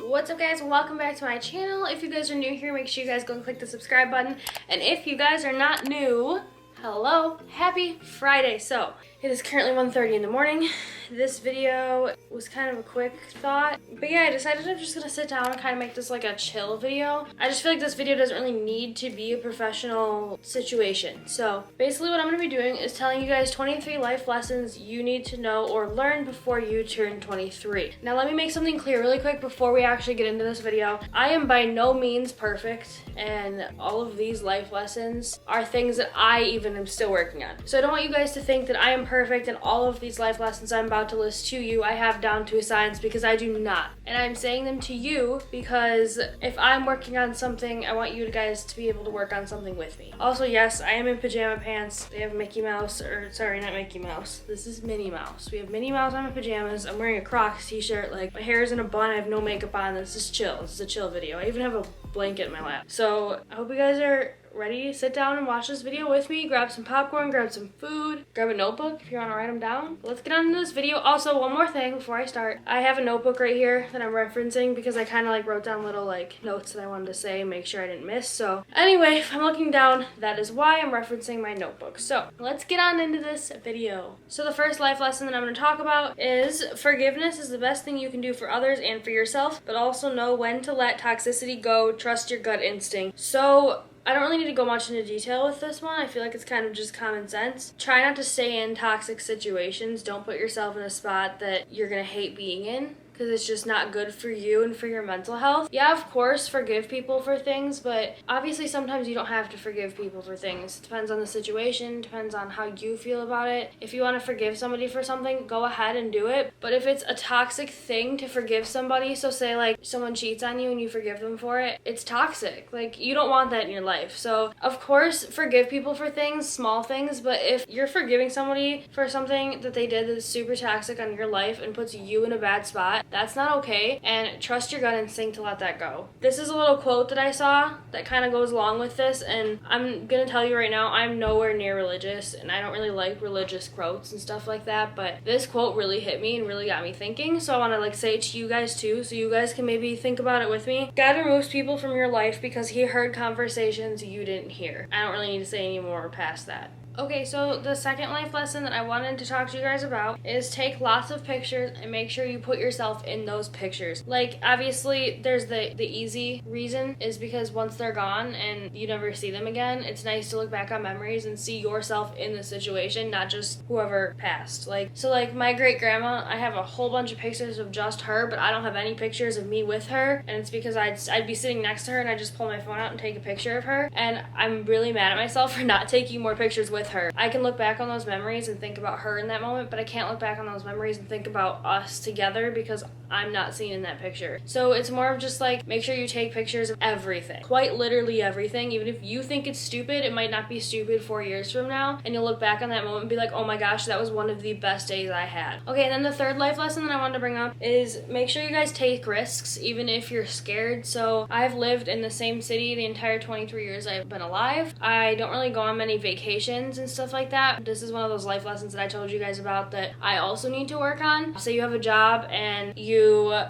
What's up, guys? Welcome back to my channel. If you guys are new here, make sure you guys go and click the subscribe button. And if you guys are not new, hello, happy Friday. So it is currently 1:30 in the morning. This video was kind of a quick thought, but yeah, I decided I'm just gonna sit down and kind of make this like a chill video. I just feel like this video doesn't really need to be a professional situation. So basically what I'm gonna be doing is telling you guys 23 life lessons you need to know or learn before you turn 23. Now let me make something clear really quick before we actually get into this video. I am by no means perfect, and all of these life lessons are things that I even am still working on. So I don't want you guys to think that I am perfect and all of these life lessons I'm about to list to you I have down to a science, because I do not. And I'm saying them to you because if I'm working on something, I want you guys to be able to work on something with me. Also, yes, I am in pajama pants. They have Mickey Mouse, or sorry, not Mickey Mouse. This is Minnie Mouse. We have Minnie Mouse on my pajamas. I'm wearing a Crocs t-shirt. Like, my hair is in a bun. I have no makeup on. This is chill. This is a chill video. I even have a blanket in my lap. So I hope you guys are ready to sit down and watch this video with me. Grab some popcorn, grab some food, grab a notebook if you want to write them down. Let's get on into this video. Also, one more thing before I start. I have a notebook right here that I'm referencing because I kind of like wrote down little like notes that I wanted to say and make sure I didn't miss. So anyway, if I'm looking down, that is why I'm referencing my notebook. So let's get on into this video. So the first life lesson that I'm going to talk about is forgiveness is the best thing you can do for others and for yourself, but also know when to let toxicity go. Trust your gut instinct. So I don't really need to go much into detail with this one. I feel like it's kind of just common sense. Try not to stay in toxic situations. Don't put yourself in a spot that you're gonna hate being in, because it's just not good for you and for your mental health. Yeah, of course, forgive people for things, but obviously sometimes you don't have to forgive people for things. It depends on the situation, depends on how you feel about it. If you want to forgive somebody for something, go ahead and do it. But if it's a toxic thing to forgive somebody, so say like someone cheats on you and you forgive them for it, it's toxic. Like, you don't want that in your life. So of course, forgive people for things, small things, but if you're forgiving somebody for something that they did that's super toxic on your life and puts you in a bad spot, that's not okay, and trust your gut instinct to let that go. This is a little quote that I saw that kind of goes along with this, and I'm gonna tell you right now, I'm nowhere near religious, and I don't really like religious quotes and stuff like that, but this quote really hit me and really got me thinking, so I want to like say it to you guys too, so you guys can maybe think about it with me. God removes people from your life because he heard conversations you didn't hear. I don't really need to say any more past that. Okay, so the second life lesson that I wanted to talk to you guys about is take lots of pictures and make sure you put yourself in those pictures. Like, obviously, there's the easy reason is because once they're gone and you never see them again, it's nice to look back on memories and see yourself in the situation, not just whoever passed. Like, so like my great grandma, I have a whole bunch of pictures of just her, but I don't have any pictures of me with her, and it's because I'd be sitting next to her and I just pull my phone out and take a picture of her, and I'm really mad at myself for not taking more pictures with her. I can look back on those memories and think about her in that moment, but I can't look back on those memories and think about us together because I'm not seen in that picture. So it's more of just like, make sure you take pictures of everything, quite literally everything. Even if you think it's stupid, it might not be stupid 4 years from now, and you'll look back on that moment and be like, oh my gosh, that was one of the best days I had. Okay, and then the third life lesson that I wanted to bring up is make sure you guys take risks even if you're scared. So I've lived in the same city the entire 23 years I've been alive. I don't really go on many vacations and stuff like that. This is one of those life lessons that I told you guys about that I also need to work on. Say you have a job and you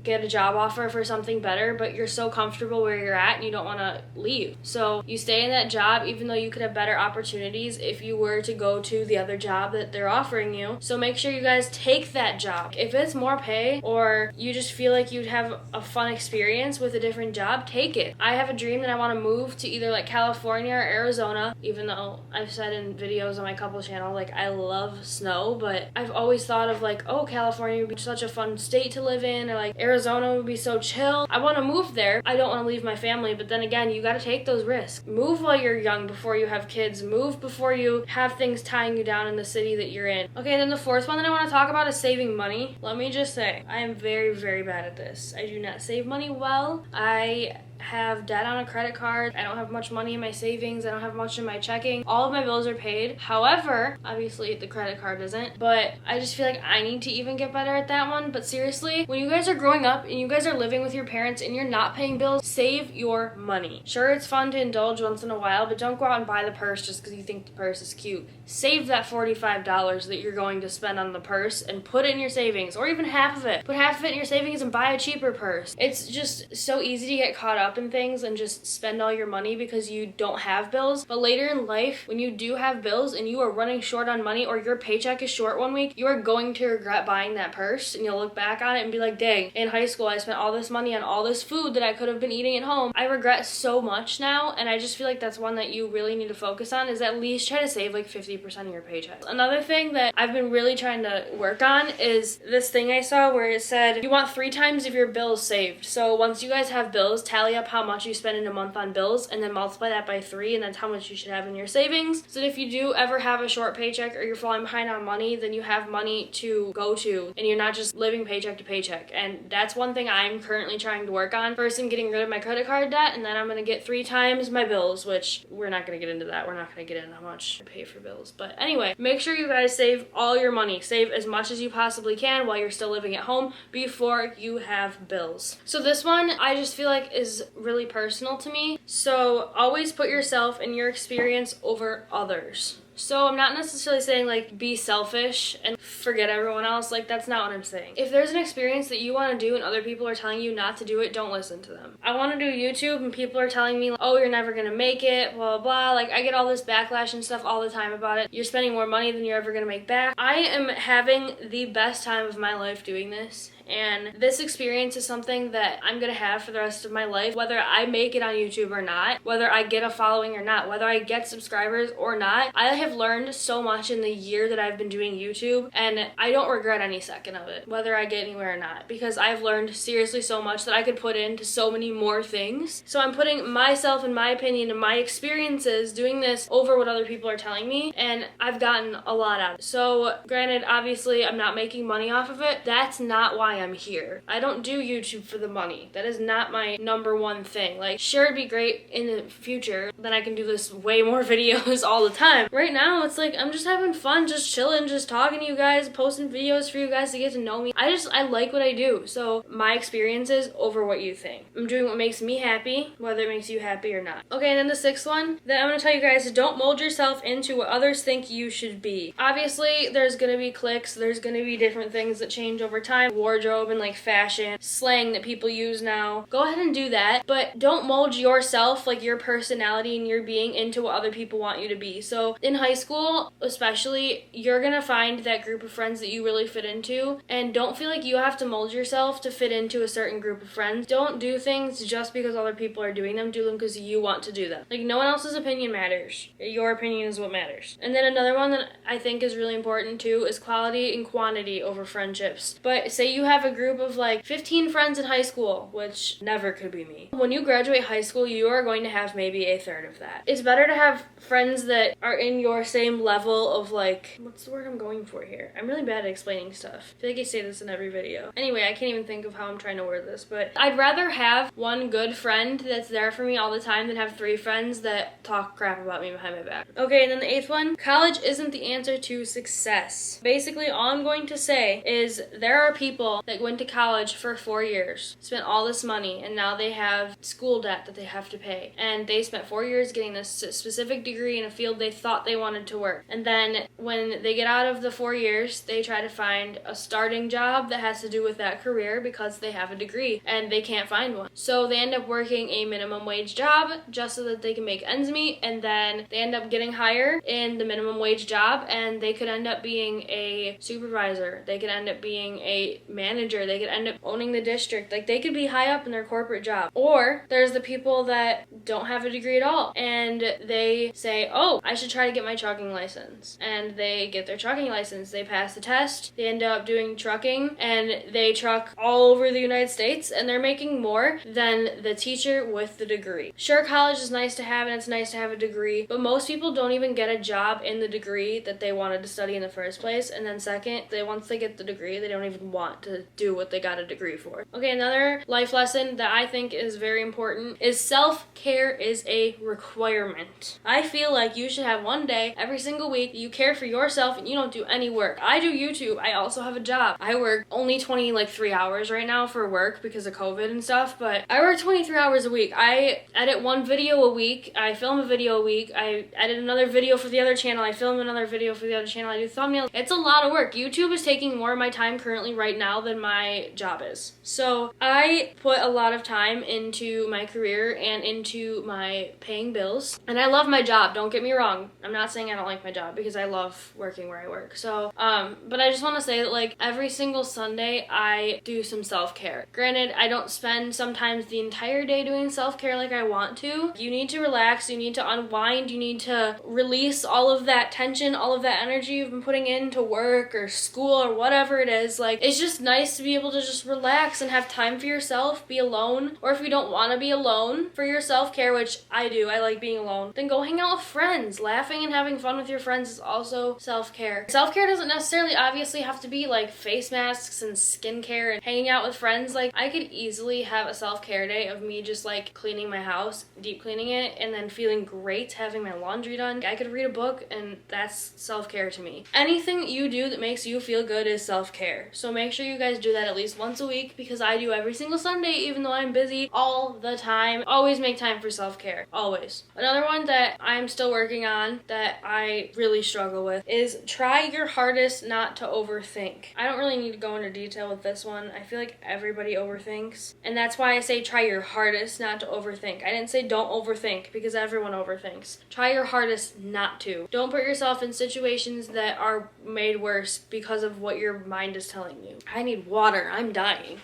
get a job offer for something better, but you're so comfortable where you're at and you don't want to leave. So you stay in that job even though you could have better opportunities if you were to go to the other job that they're offering you. So make sure you guys take that job. If it's more pay or you just feel like you'd have a fun experience with a different job, take it. I have a dream that I want to move to either like California or Arizona, even though I've said in videos on my couple channel like I love snow, but I've always thought of like, oh, California would be such a fun state to live in, or like Arizona would be so chill. I want to move there. I don't want to leave my family, but then again, you got to take those risks. Move while you're young before you have kids. Move before you have things tying you down in the city that you're in. Okay, and then the fourth one that I want to talk about is saving money. Let me just say, I am very, very bad at this. I do not save money well. I have debt on a credit card. I don't have much money in my savings. I don't have much in my checking. All of my bills are paid. However, obviously the credit card isn't, but I just feel like I need to even get better at that one. But seriously, when you guys are growing up and you guys are living with your parents and you're not paying bills, save your money. Sure, it's fun to indulge once in a while, but don't go out and buy the purse just because you think the purse is cute. Save that $45 that you're going to spend on the purse and put it in your savings, or even half of it. Put half of it in your savings and buy a cheaper purse. It's just so easy to get caught up in things and just spend all your money because you don't have bills. But later in life, when you do have bills and you are running short on money, or your paycheck is short one week, you are going to regret buying that purse, and you'll look back on it and be like, dang, in high school I spent all this money on all this food that I could have been eating at home. I regret so much now, and I just feel like that's one that you really need to focus on, is at least try to save like 50% of your paycheck. Another thing that I've been really trying to work on is this thing I saw where it said you want 3 times of your bills saved. So once you guys have bills, tally up how much you spend in a month on bills and then multiply that by 3, and that's how much you should have in your savings. So that if you do ever have a short paycheck or you're falling behind on money, then you have money to go to and you're not just living paycheck to paycheck. And that's one thing I'm currently trying to work on. First, I'm getting rid of my credit card debt, and then I'm going to get 3 times my bills, which we're not going to get into that. We're not going to get into how much I pay for bills. But anyway, make sure you guys save all your money. Save as much as you possibly can while you're still living at home before you have bills. So this one I just feel like is really personal to me. So always put yourself and your experience over others. So I'm not necessarily saying like be selfish and forget everyone else. Like, that's not what I'm saying. If there's an experience that you want to do and other people are telling you not to do it, don't listen to them. I want to do YouTube and people are telling me, oh, you're never gonna make it, blah blah blah. Like, I get all this backlash and stuff all the time about it. You're spending more money than you're ever gonna make back. I am having the best time of my life doing this. And this experience is something that I'm gonna have for the rest of my life, whether I make it on YouTube or not, whether I get a following or not, whether I get subscribers or not. I have learned so much in the year that I've been doing YouTube, and I don't regret any second of it, whether I get anywhere or not, because I've learned seriously so much that I could put into so many more things. So I'm putting myself and my opinion and my experiences doing this over what other people are telling me, and I've gotten a lot out of it. So granted, obviously I'm not making money off of it. That's not why I'm here. I don't do YouTube for the money. That is not my number one thing. Like, sure, it'd be great in the future, then I can do this way more videos all the time. Right now, it's like I'm just having fun, just chilling, just talking to you guys, posting videos for you guys to get to know me. I like what I do. So my experiences over what you think. I'm doing what makes me happy, whether it makes you happy or not. Okay, and then the 6th one that I'm gonna tell you guys is don't mold yourself into what others think you should be. Obviously, there's gonna be cliques, there's gonna be different things that change over time, wardrobe and like fashion, slang that people use now. Go ahead and do that, but don't mold yourself, like your personality and your being, into what other people want you to be. So in high school, especially, you're gonna find that group of friends that you really fit into, and don't feel like you have to mold yourself to fit into a certain group of friends. Don't do things just because other people are doing them. Do them because you want to do them. Like, no one else's opinion matters. Your opinion is what matters. And then another one that I think is really important too is quality and quantity over friendships. But say you have a group of like 15 friends in high school, which never could be me. When you graduate high school, you are going to have maybe a third of that. It's better to have friends that are in your same level of like, what's the word I'm going for here? I'm really bad at explaining stuff. I feel like I say this in every video. Anyway, I can't even think of how I'm trying to word this, but I'd rather have one good friend that's there for me all the time than have 3 friends that talk crap about me behind my back. Okay, and then the 8th one, college isn't the answer to success. Basically, all I'm going to say is there are people that went to college for 4 years, spent all this money, and now they have school debt that they have to pay. And they spent 4 years getting this specific degree in a field they thought they wanted to work. And then when they get out of the 4 years, they try to find a starting job that has to do with that career because they have a degree and they can't find one. So they end up working a minimum wage job just so that they can make ends meet, and then they end up getting hired in the minimum wage job, and they could end up being a supervisor, they could end up being a manager, they could end up owning the district. Like, they could be high up in their corporate job. Or there's the people that don't have a degree at all, and they say, oh, I should try to get my trucking license. And they get their trucking license. They pass the test. They end up doing trucking, and they truck all over the United States, and they're making more than the teacher with the degree. Sure, college is nice to have, and it's nice to have a degree, but most people don't even get a job in the degree that they wanted to study in the first place. And then second, once they get the degree, they don't even want to do what they got a degree for. Okay, another life lesson that I think is very important is self-care is a requirement. I feel like you should have one day every single week that you care for yourself and you don't do any work. I do YouTube. I also have a job. I work only 23 hours right now for work because of COVID and stuff, but I work 23 hours a week. I edit one video a week. I film a video a week. I edit another video for the other channel. I film another video for the other channel. I do thumbnails. It's a lot of work. YouTube is taking more of my time currently right now than my job is. So I put a lot of time into my career and into my paying bills. And I love my job. Don't get me wrong. I'm not saying I don't like my job because I love working where I work. So, but I just want to say that like every single Sunday I do some self-care. Granted, I don't spend sometimes the entire day doing self-care like I want to. You need to relax. You need to unwind. You need to release all of that tension, all of that energy you've been putting into work or school or whatever it is. Like, it's just nice to be able to just relax and have time for yourself, be alone. Or if you don't want to be alone for your self-care, which I do, I like being alone, then go hang out with friends. Laughing and having fun with your friends is also self-care. Self-care doesn't necessarily obviously have to be like face masks and skincare and hanging out with friends. Like, I could easily have a self-care day of me just like cleaning my house, deep cleaning it, and then feeling great having my laundry done. I could read a book, and that's self-care to me. Anything you do that makes you feel good is self-care. So make sure you guys do that at least once a week, because I do every single Sunday, even though I'm busy all the time. Always make time for self-care. Always. Another one that I'm still working on that I really struggle with is try your hardest not to overthink. I don't really need to go into detail with this one. I feel like everybody overthinks, and that's why I say try your hardest not to overthink. I didn't say don't overthink, because everyone overthinks. Try your hardest not to. Don't put yourself in situations that are made worse because of what your mind is telling you. I need water. I'm dying.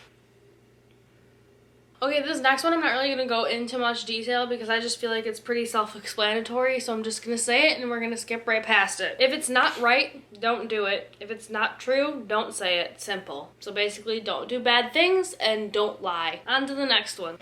Okay, this next one I'm not really going to go into much detail because I just feel like it's pretty self-explanatory, so I'm just going to say it and we're going to skip right past it. If it's not right, don't do it. If it's not true, don't say it. Simple. So basically, don't do bad things and don't lie. On to the next one.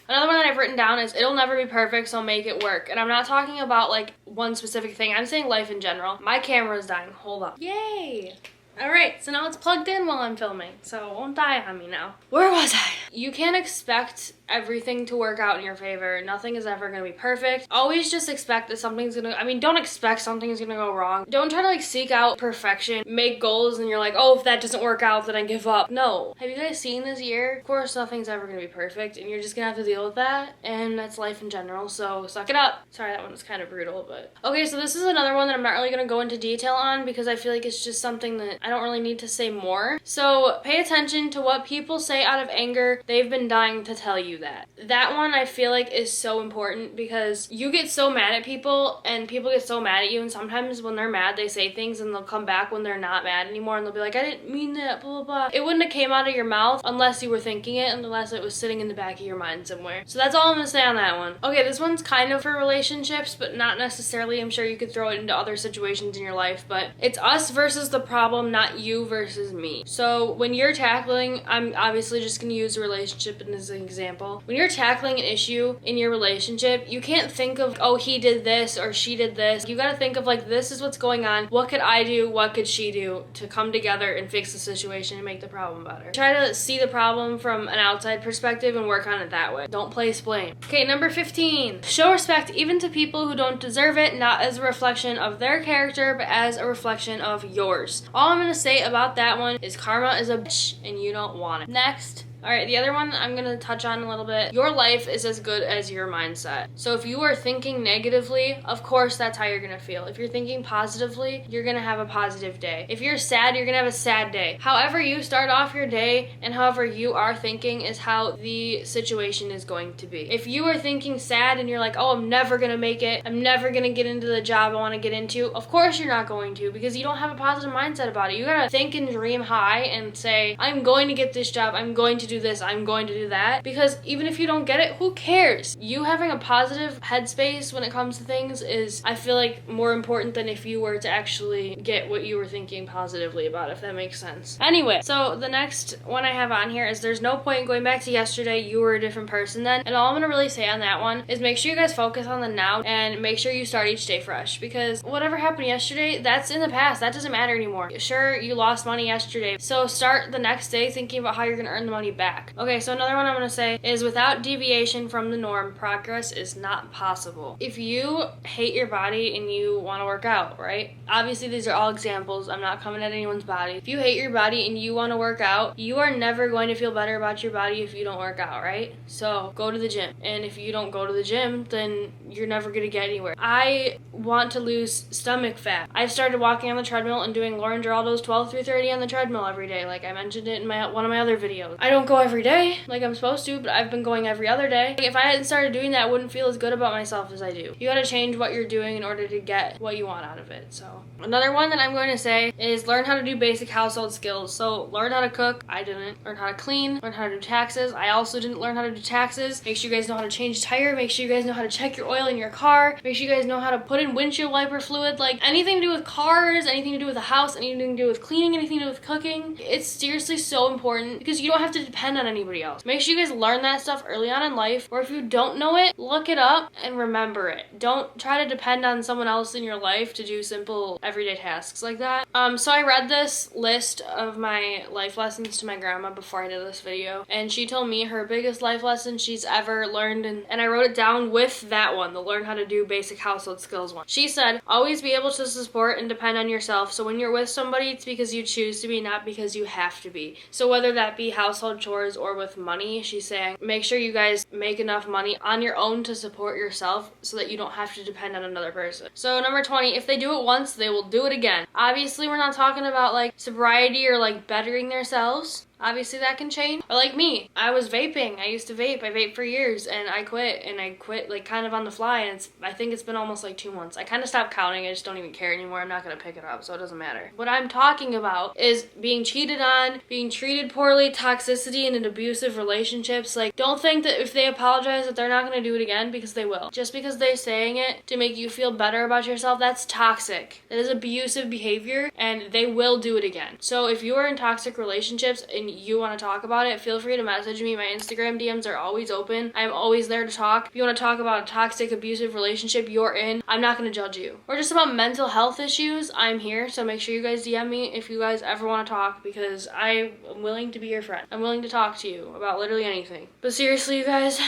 Another one that I've written down is it'll never be perfect, so make it work. And I'm not talking about like one specific thing. I'm saying life in general. My camera is dying. Hold up. Yay! Alright, so now it's plugged in while I'm filming, so it won't die on me now. Where was I? You can't expect everything to work out in your favor. Nothing is ever gonna be perfect. Always just expect that something's gonna, don't expect something's gonna go wrong. Don't try to like seek out perfection, make goals, and you're like, oh, if that doesn't work out, then I give up. No. Have you guys seen this year? Of course, nothing's ever gonna be perfect, and you're just gonna have to deal with that, and that's life in general, so suck it up. Sorry, that one was kind of brutal, but. Okay, so this is another one that I'm not really gonna go into detail on because I feel like it's just something that I don't really need to say more. So pay attention to what people say out of anger. They've been dying to tell you that. That one I feel like is so important because you get so mad at people and people get so mad at you, and sometimes when they're mad they say things and they'll come back when they're not mad anymore and they'll be like, I didn't mean that, blah blah blah. It wouldn't have came out of your mouth unless you were thinking it and unless it was sitting in the back of your mind somewhere. So that's all I'm gonna say on that one. Okay, this one's kind of for relationships, but not necessarily. I'm sure you could throw it into other situations in your life, but it's us versus the problem, not you versus me. So when you're tackling, I'm obviously just going to use a relationship as an example. When you're tackling an issue in your relationship, you can't think of, oh, he did this or she did this. You got to think of like, this is what's going on. What could I do? What could she do to come together and fix the situation and make the problem better? Try to see the problem from an outside perspective and work on it that way. Don't place blame. Okay, number 15. Show respect even to people who don't deserve it, not as a reflection of their character, but as a reflection of yours. All I'm going to say about that one is karma is a bitch and you don't want it. Next. Alright, the other one I'm going to touch on a little bit. Your life is as good as your mindset. So if you are thinking negatively, of course that's how you're going to feel. If you're thinking positively, you're going to have a positive day. If you're sad, you're going to have a sad day. However you start off your day and however you are thinking is how the situation is going to be. If you are thinking sad and you're like, oh, I'm never going to make it, I'm never going to get into the job I want to get into, of course you're not going to, because you don't have a positive mindset about it. You got to think and dream high and say, I'm going to get this job, I'm going to do do this, I'm going to do that. Because even if you don't get it, who cares? You having a positive headspace when it comes to things is, I feel like, more important than if you were to actually get what you were thinking positively about, if that makes sense. Anyway, so the next one I have on here is there's no point in going back to yesterday. You were a different person then. And all I'm gonna really say on that one is make sure you guys focus on the now and make sure you start each day fresh, because whatever happened yesterday, that's in the past. That doesn't matter anymore. Sure, you lost money yesterday, so start the next day thinking about how you're gonna earn the money back. Okay, so another one I'm gonna say is without deviation from the norm, progress is not possible. If you hate your body and you want to work out, right? Obviously these are all examples. I'm not coming at anyone's body. If you hate your body and you want to work out, you are never going to feel better about your body if you don't work out, right? So go to the gym. And if you don't go to the gym, then you're never going to get anywhere. I want to lose stomach fat. I've started walking on the treadmill and doing Lauren Geraldo's 12 through 30 on the treadmill every day, like I mentioned it in one of my other videos. I don't go every day like I'm supposed to, but I've been going every other day. If I hadn't started doing that, I wouldn't feel as good about myself as I do. You gotta change what you're doing in order to get what you want out of it. So another one that I'm going to say is learn how to do basic household skills. So learn how to cook. I didn't. Learn how to clean. Learn how to do taxes. I also didn't learn how to do taxes. Make sure you guys know how to change a tire. Make sure you guys know how to check your oil in your car. Make sure you guys know how to put in windshield wiper fluid. Like anything to do with cars, anything to do with the house, anything to do with cleaning, anything to do with cooking. It's seriously so important because you don't have to depend on anybody else. Make sure you guys learn that stuff early on in life, or if you don't know it, look it up and remember it. Don't try to depend on someone else in your life to do simple everyday tasks like that. So I read this list of my life lessons to my grandma before I did this video, and she told me her biggest life lesson she's ever learned, and I wrote it down with that one, the learn how to do basic household skills one. She said, always be able to support and depend on yourself. So when you're with somebody, it's because you choose to be, not because you have to be. So whether that be household chores or with money, she's saying make sure you guys make enough money on your own to support yourself so that you don't have to depend on another person. So number 20, if they do it once, they will do it again. Obviously, we're not talking about like sobriety or like bettering themselves. Obviously that can change. But like me, I was vaping. I used to vape. I vaped for years and I quit like kind of on the fly, and I think it's been almost like 2 months. I kind of stopped counting. I just don't even care anymore. I'm not going to pick it up, so it doesn't matter. What I'm talking about is being cheated on, being treated poorly, toxicity in abusive relationships. Like, don't think that if they apologize that they're not going to do it again, because they will. Just because they're saying it to make you feel better about yourself, that's toxic. That is abusive behavior, and they will do it again. So if you are in toxic relationships and you want to talk about it, feel free to message me. My Instagram DMs are always open. I'm always there to talk. If you want to talk about a toxic, abusive relationship you're in, I'm not going to judge you. Or just about mental health issues, I'm here. So make sure you guys DM me if you guys ever want to talk, because I am willing to be your friend. I'm willing to talk to you about literally anything. But seriously, you guys,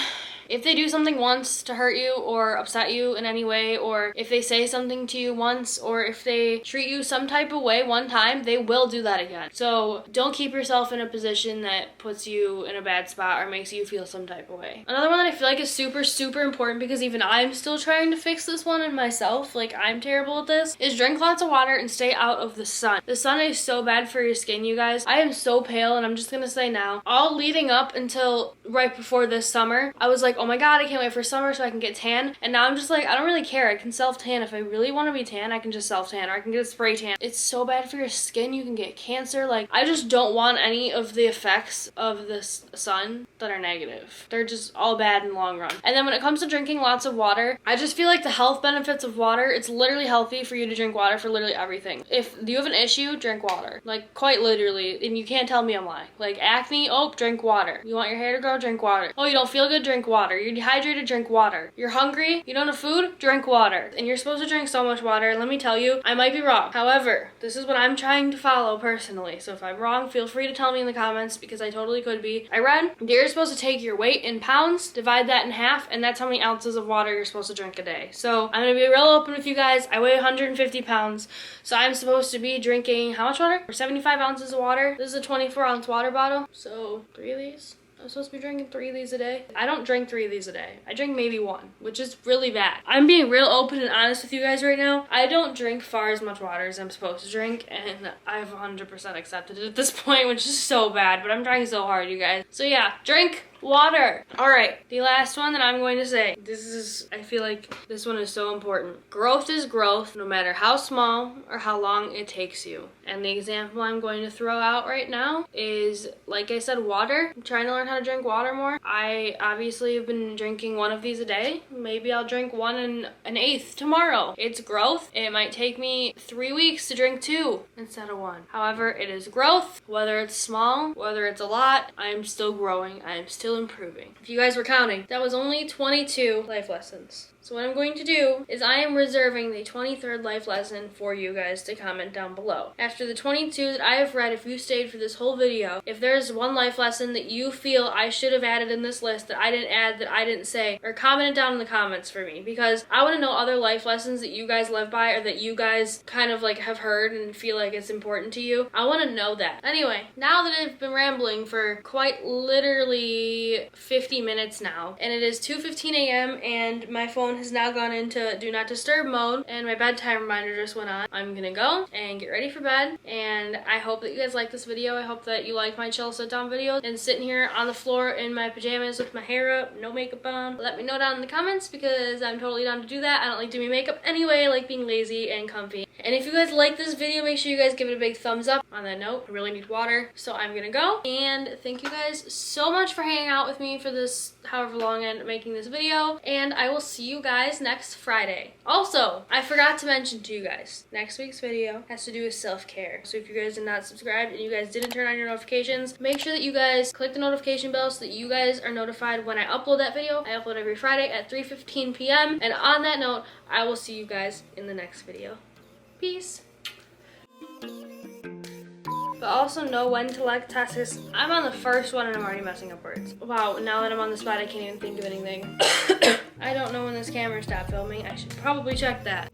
if they do something once to hurt you or upset you in any way, or if they say something to you once, or if they treat you some type of way one time, they will do that again. So don't keep yourself in a position that puts you in a bad spot or makes you feel some type of way. Another one that I feel like is super, super important, because even I'm still trying to fix this one in myself, like I'm terrible at this, is drink lots of water and stay out of the sun. The sun is so bad for your skin, you guys. I am so pale, and I'm just gonna say now, all leading up until right before this summer, I was like, oh my god, I can't wait for summer so I can get tan. And now I'm just like, I don't really care. I can self-tan. If I really want to be tan, I can just self-tan, or I can get a spray tan. It's so bad for your skin. You can get cancer. Like, I just don't want any of the effects of the sun that are negative. They're just all bad in the long run. And then when it comes to drinking lots of water, I just feel like the health benefits of water, it's literally healthy for you to drink water for literally everything. If you have an issue, drink water. Like, quite literally. And you can't tell me I'm lying. Like, acne, oh, drink water. You want your hair to grow, drink water. Oh, you don't feel good, drink water. You're dehydrated, drink water. You're hungry, you don't have food, drink water. And you're supposed to drink so much water. Let me tell you, I might be wrong. However, this is what I'm trying to follow personally. So if I'm wrong, feel free to tell me in the comments, because I totally could be. I read you're supposed to take your weight in pounds, divide that in half, and that's how many ounces of water you're supposed to drink a day. So I'm gonna be real open with you guys. I weigh 150 pounds, so I'm supposed to be drinking how much water? 75 ounces of water. This is a 24-ounce water bottle, so 3 of these. I'm supposed to be drinking 3 of these a day. I don't drink 3 of these a day. I drink maybe 1, which is really bad. I'm being real open and honest with you guys right now. I don't drink far as much water as I'm supposed to drink, and I've 100% accepted it at this point, which is so bad, but I'm trying so hard, you guys. So yeah, drink Water. All right, the last one that I'm going to say. I feel like this one is so important. Growth is growth, no matter how small or how long it takes you. And the example I'm going to throw out right now is, like I said, water. I'm trying to learn how to drink water more. I obviously have been drinking one of these a day. Maybe I'll drink 1 1/8 tomorrow. It's growth. It might take me 3 weeks to drink 2 instead of 1. However, it is growth. Whether it's small, whether it's a lot, I am still growing. I am still improving. If you guys were counting, that was only 22 life lessons. So what I'm going to do is I am reserving the 23rd life lesson for you guys to comment down below. After the 22 that I have read, if you stayed for this whole video, if there's one life lesson that you feel I should have added in this list that I didn't add, that I didn't say, or comment it down in the comments for me, because I want to know other life lessons that you guys live by or that you guys kind of like have heard and feel like it's important to you. I want to know that. Anyway, now that I've been rambling for quite literally 50 minutes now, and it is 2:15 a.m. and my phone has now gone into do not disturb mode and my bedtime reminder just went on. I'm gonna go and get ready for bed, and I hope that you guys like this video. I hope that you like my chill sit down videos and sitting here on the floor in my pajamas with my hair up, no makeup on. Let me know down in the comments because I'm totally down to do that. I don't like doing makeup anyway. I like being lazy and comfy. And if you guys like this video, make sure you guys give it a big thumbs up. On that note, I really need water, so I'm gonna go. And thank you guys so much for hanging out with me for this however long I end up making this video, and I will see you guys next Friday. Also, I forgot to mention to you guys, next week's video has to do with self-care. So if you guys did not subscribe and you guys didn't turn on your notifications, make sure that you guys click the notification bell so that you guys are notified when I upload that video. I upload every Friday at 3:15 p.m. And on that note, I will see you guys in the next video. Peace. But also know when to like tasks. I'm on the first one and I'm already messing up words. Wow, now that I'm on the spot, I can't even think of anything. I don't know when this camera stopped filming. I should probably check that.